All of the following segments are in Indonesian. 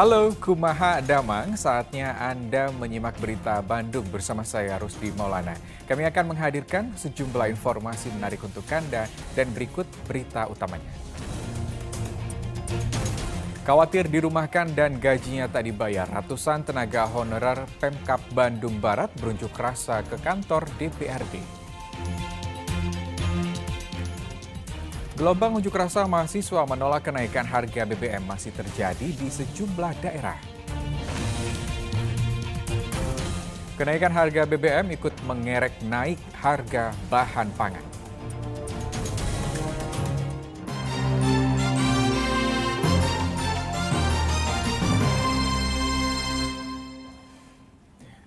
Halo Kumaha Damang, saatnya Anda menyimak berita Bandung bersama saya Rusdi Maulana. Kami akan menghadirkan sejumlah informasi menarik untuk Anda dan berikut berita utamanya. Khawatir dirumahkan dan gajinya tak dibayar, ratusan tenaga honorer Pemkab Bandung Barat berunjuk rasa ke kantor DPRD. Gelombang unjuk rasa mahasiswa menolak kenaikan harga BBM masih terjadi di sejumlah daerah. Kenaikan harga BBM ikut mengerek naik harga bahan pangan.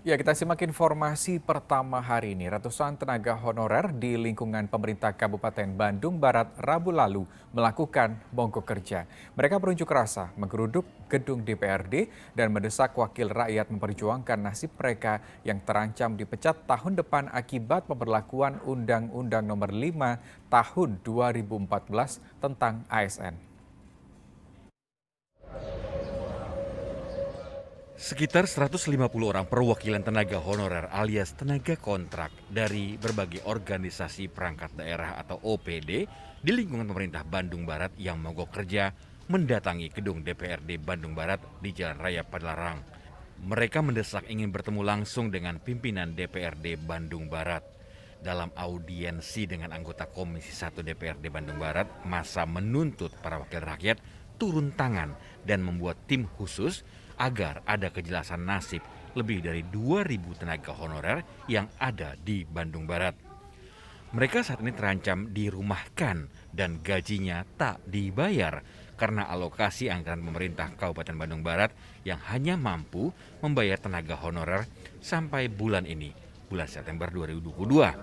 Ya, kita simak informasi pertama hari ini. Ratusan tenaga honorer di lingkungan pemerintah Kabupaten Bandung Barat Rabu lalu melakukan mogok kerja. Mereka berunjuk rasa menggeruduk gedung DPRD dan mendesak wakil rakyat memperjuangkan nasib mereka yang terancam dipecat tahun depan akibat pemberlakuan Undang-Undang Nomor 5 Tahun 2014 tentang ASN. Sekitar 150 orang perwakilan tenaga honorer alias tenaga kontrak dari berbagai organisasi perangkat daerah atau OPD di lingkungan pemerintah Bandung Barat yang mogok kerja mendatangi gedung DPRD Bandung Barat di Jalan Raya Padalarang. Mereka mendesak ingin bertemu langsung dengan pimpinan DPRD Bandung Barat. Dalam audiensi dengan anggota Komisi 1 DPRD Bandung Barat, massa menuntut para wakil rakyat turun tangan dan membuat tim khusus agar ada kejelasan nasib lebih dari 2.000 tenaga honorer yang ada di Bandung Barat. Mereka saat ini terancam dirumahkan dan gajinya tak dibayar karena alokasi anggaran pemerintah Kabupaten Bandung Barat yang hanya mampu membayar tenaga honorer sampai bulan ini, bulan September 2022.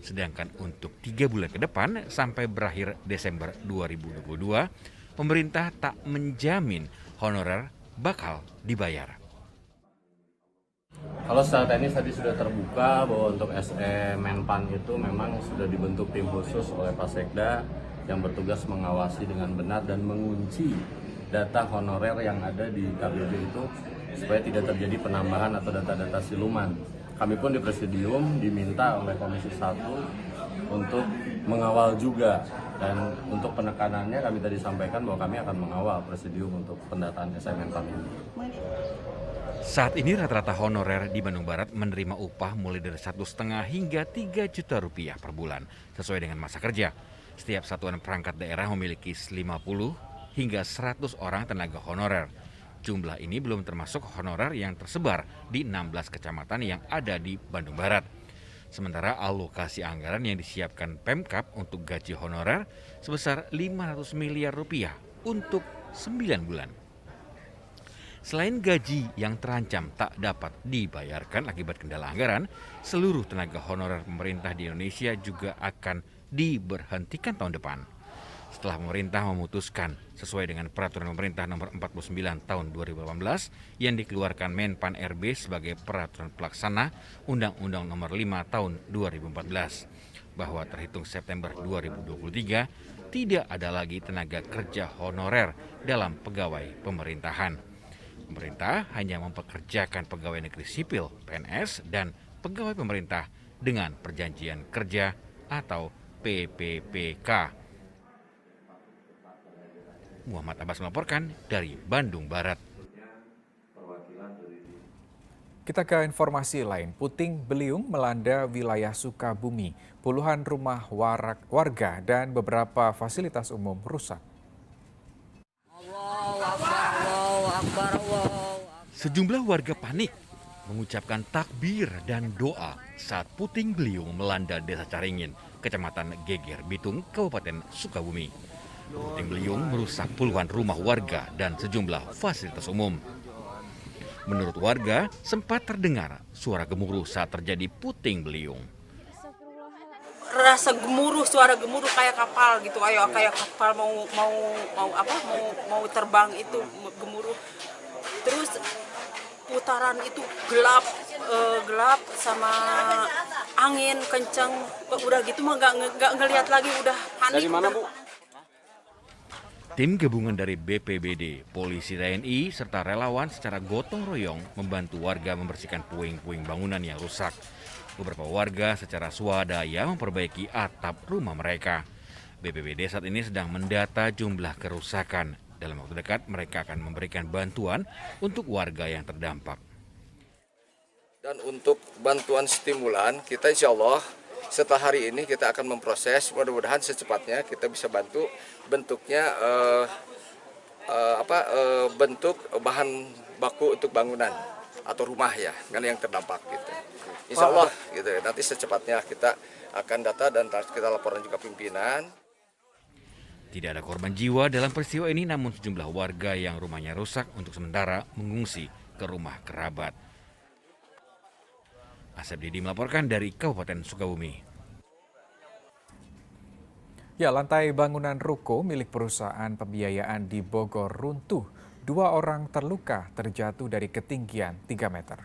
Sedangkan untuk 3 bulan ke depan sampai berakhir Desember 2022, pemerintah tak menjamin honorer bakal dibayar. Kalau secara teknis tadi sudah terbuka bahwa untuk SE Menpan itu memang sudah dibentuk tim khusus oleh Pak Sekda yang bertugas mengawasi dengan benar dan mengunci data honorer yang ada di KBB itu supaya tidak terjadi penambahan atau data-data siluman. Kami pun di Presidium diminta oleh Komisi 1 untuk mengawal juga, dan untuk penekanannya kami tadi sampaikan bahwa kami akan mengawal Presidium untuk pendataan SE Menpan ini. Saat ini rata-rata honorer di Bandung Barat menerima upah mulai dari 1,5 hingga 3 juta rupiah per bulan sesuai dengan masa kerja. Setiap satuan perangkat daerah memiliki 50 hingga 100 orang tenaga honorer. Jumlah ini belum termasuk honorer yang tersebar di 16 kecamatan yang ada di Bandung Barat. Sementara alokasi anggaran yang disiapkan Pemkab untuk gaji honorer sebesar 500 miliar rupiah untuk 9 bulan. Selain gaji yang terancam tak dapat dibayarkan akibat kendala anggaran, seluruh tenaga honorer pemerintah di Indonesia juga akan diberhentikan tahun depan. Setelah pemerintah memutuskan sesuai dengan peraturan pemerintah nomor 49 tahun 2018 yang dikeluarkan Menpan RB sebagai peraturan pelaksana Undang-Undang nomor 5 tahun 2014 bahwa terhitung September 2023 tidak ada lagi tenaga kerja honorer dalam pegawai pemerintahan. Pemerintah hanya mempekerjakan pegawai negeri sipil (PNS) dan pegawai pemerintah dengan perjanjian kerja atau PPPK. Muhammad Abbas melaporkan dari Bandung Barat. Kita ke informasi lain. Puting beliung melanda wilayah Sukabumi. Puluhan rumah warga dan beberapa fasilitas umum rusak. Sejumlah warga panik mengucapkan takbir dan doa saat puting beliung melanda Desa Caringin, Kecamatan Geger Bitung, Kabupaten Sukabumi. Puting beliung merusak puluhan rumah warga dan sejumlah fasilitas umum. Menurut warga, sempat terdengar suara gemuruh saat terjadi puting beliung. Rasa gemuruh, suara gemuruh kayak kapal gitu, kayak kapal mau terbang itu gemuruh. Terus putaran itu gelap sama angin kencang. Udah gitu mah nggak ngelihat lagi, udah panik. Dari mana, Bu? Tim gabungan dari BPBD, polisi TNI, serta relawan secara gotong royong membantu warga membersihkan puing-puing bangunan yang rusak. Beberapa warga secara swadaya memperbaiki atap rumah mereka. BPBD saat ini sedang mendata jumlah kerusakan. Dalam waktu dekat mereka akan memberikan bantuan untuk warga yang terdampak. Dan untuk bantuan stimulan kita insya Allah setelah hari ini kita akan memproses, mudah-mudahan secepatnya kita bisa bantu bentuknya bentuk bahan baku untuk bangunan atau rumah ya, kan yang terdampak gitu. Insya Allah gitu. Nanti secepatnya kita akan data dan kita laporan juga pimpinan. Tidak ada korban jiwa dalam peristiwa ini, namun sejumlah warga yang rumahnya rusak untuk sementara mengungsi ke rumah kerabat. Asep Didi melaporkan dari Kabupaten Sukabumi. Ya, lantai bangunan ruko milik perusahaan pembiayaan di Bogor runtuh. 2 orang terluka terjatuh dari ketinggian 3 meter.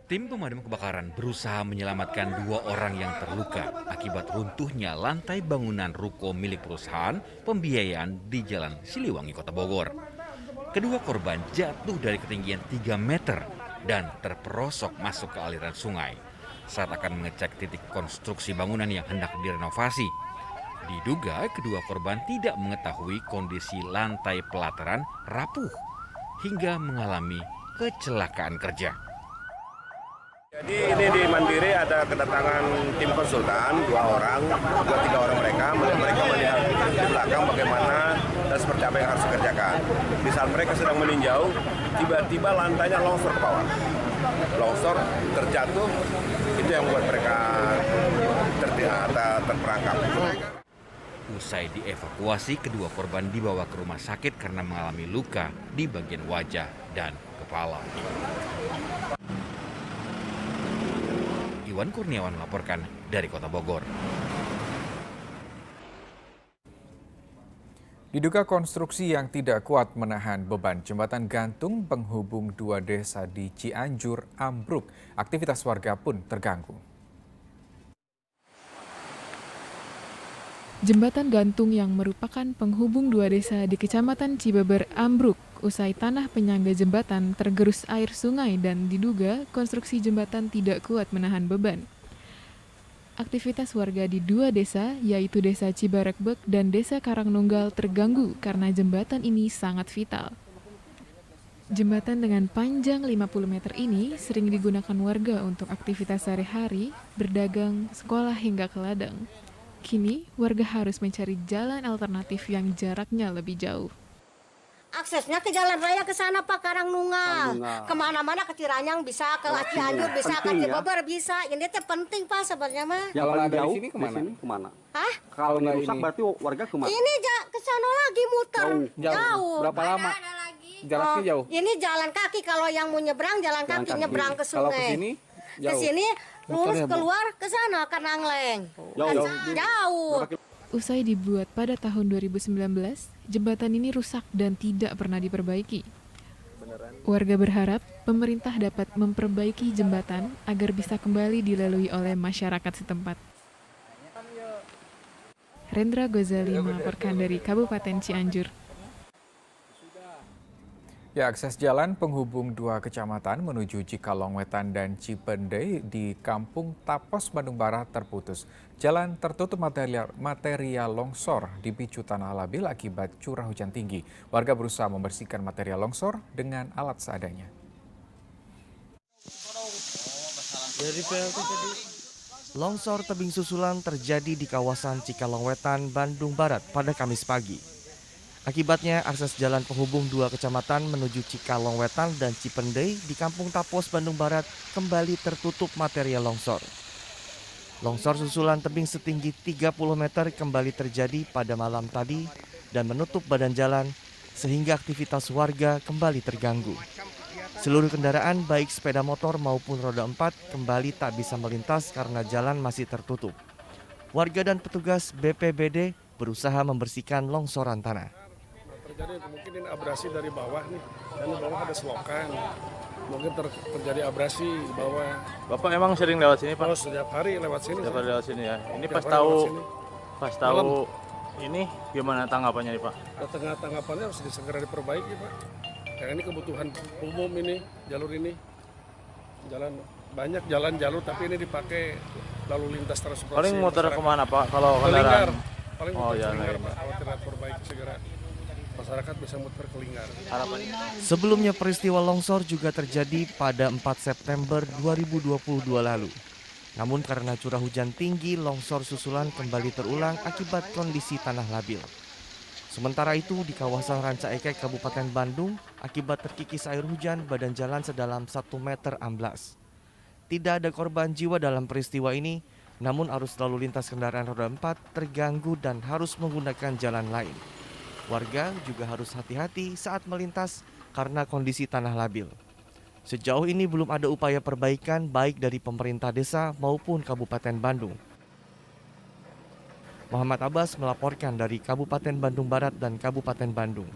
Tim pemadam kebakaran berusaha menyelamatkan 2 orang yang terluka akibat runtuhnya lantai bangunan ruko milik perusahaan pembiayaan di Jalan Siliwangi, Kota Bogor. Kedua korban jatuh dari ketinggian 3 meter dan terperosok masuk ke aliran sungai saat akan mengecek titik konstruksi bangunan yang hendak direnovasi. Diduga kedua korban tidak mengetahui kondisi lantai pelataran rapuh hingga mengalami kecelakaan kerja. Jadi ini di Mandiri ada kedatangan tim konsultan 2 orang, 3 orang mereka melihat di belakang bagaimana dan seperti apa yang harus dikerjakan. Di saat mereka sedang meninjau, tiba-tiba lantainya longsor ke bawah. Longsor terjatuh, itu yang membuat mereka terperangkap. Usai dievakuasi, kedua korban dibawa ke rumah sakit karena mengalami luka di bagian wajah dan kepala. Iwan Kurniawan melaporkan dari Kota Bogor. Diduga konstruksi yang tidak kuat menahan beban jembatan gantung penghubung 2 desa di Cianjur ambruk. Aktivitas warga pun terganggu. Jembatan gantung yang merupakan penghubung 2 desa di Kecamatan Cibeber ambruk usai tanah penyangga jembatan tergerus air sungai dan diduga konstruksi jembatan tidak kuat menahan beban. Aktivitas warga di 2 desa, yaitu Desa Cibarekbek dan Desa Karangnunggal terganggu karena jembatan ini sangat vital. Jembatan dengan panjang 50 meter ini sering digunakan warga untuk aktivitas sehari-hari, berdagang, sekolah hingga ke ladang. Kini, warga harus mencari jalan alternatif yang jaraknya lebih jauh. Aksesnya ke jalan raya ke sana Pak Karangnunggal. Kemana-mana ke Ciranyang bisa, ke Cianjur bisa, ke Cibeber bisa. Ini teh penting Pak sebenarnya mah. Jalan dari sini kemana? Hah? Kalau ini rusak berarti warga kemana? Ini ke sana lagi muter. Jauh. Berapa lama? Jaraknya jauh. Ini jalan kaki, kalau yang mau nyebrang jalan kaki nyebrang ke sungai. Kalau ke sini? Ke sini lurus keluar ke sana ke Nangleng. Jauh. Usai dibuat pada tahun 2019, jembatan ini rusak dan tidak pernah diperbaiki. Warga berharap pemerintah dapat memperbaiki jembatan agar bisa kembali dilalui oleh masyarakat setempat. Rendra Gozali melaporkan dari Kabupaten Cianjur. Ya, akses jalan penghubung 2 kecamatan menuju Cikalongwetan dan Cipendei di Kampung Tapos, Bandung Barat terputus. Jalan tertutup material longsor dipicu tanah labil akibat curah hujan tinggi. Warga berusaha membersihkan material longsor dengan alat seadanya. Longsor tebing susulan terjadi di kawasan Cikalongwetan, Bandung Barat pada Kamis pagi. Akibatnya, akses jalan penghubung 2 kecamatan menuju Cikalongwetan dan Cipendei di Kampung Tapos, Bandung Barat kembali tertutup material longsor. Longsor susulan tebing setinggi 30 meter kembali terjadi pada malam tadi dan menutup badan jalan sehingga aktivitas warga kembali terganggu. Seluruh kendaraan baik sepeda motor maupun roda 4 kembali tak bisa melintas karena jalan masih tertutup. Warga dan petugas BPBD berusaha membersihkan longsoran tanah. Terjadi mungkin abrasi dari bawah nih, dan di bawah ada selokan. mungkin terjadi abrasi di bawah. Bapak emang sering lewat sini, Pak? Oh, setiap hari lewat sini. Setiap hari lewat sini ya. Ini Setiap pas hari tahu lewat sini. ini gimana tanggapannya nih, Pak? Tanggapannya harus segera diperbaiki, Pak. Karena ini kebutuhan umum ini, jalur ini. Banyak jalur tapi ini dipakai lalu lintas transportasi. Paling muter kemana, Pak? Kalau ke Linggar. kendaraan? Paling Oh, muter ya, ke Linggar, lain. Pak. Khawatir perbaiki segera. Masyarakat bisa muter ke Linggar. Harapannya? Sebelumnya peristiwa longsor juga terjadi pada 4 September 2022 lalu. Namun karena curah hujan tinggi, longsor susulan kembali terulang akibat kondisi tanah labil. Sementara itu di kawasan Rancaekek, Kabupaten Bandung, akibat terkikis air hujan, badan jalan sedalam 1 meter amblas. Tidak ada korban jiwa dalam peristiwa ini, namun arus lalu lintas kendaraan roda 4 terganggu dan harus menggunakan jalan lain. Warga juga harus hati-hati saat melintas karena kondisi tanah labil. Sejauh ini belum ada upaya perbaikan baik dari pemerintah desa maupun Kabupaten Bandung. Muhammad Abbas melaporkan dari Kabupaten Bandung Barat dan Kabupaten Bandung.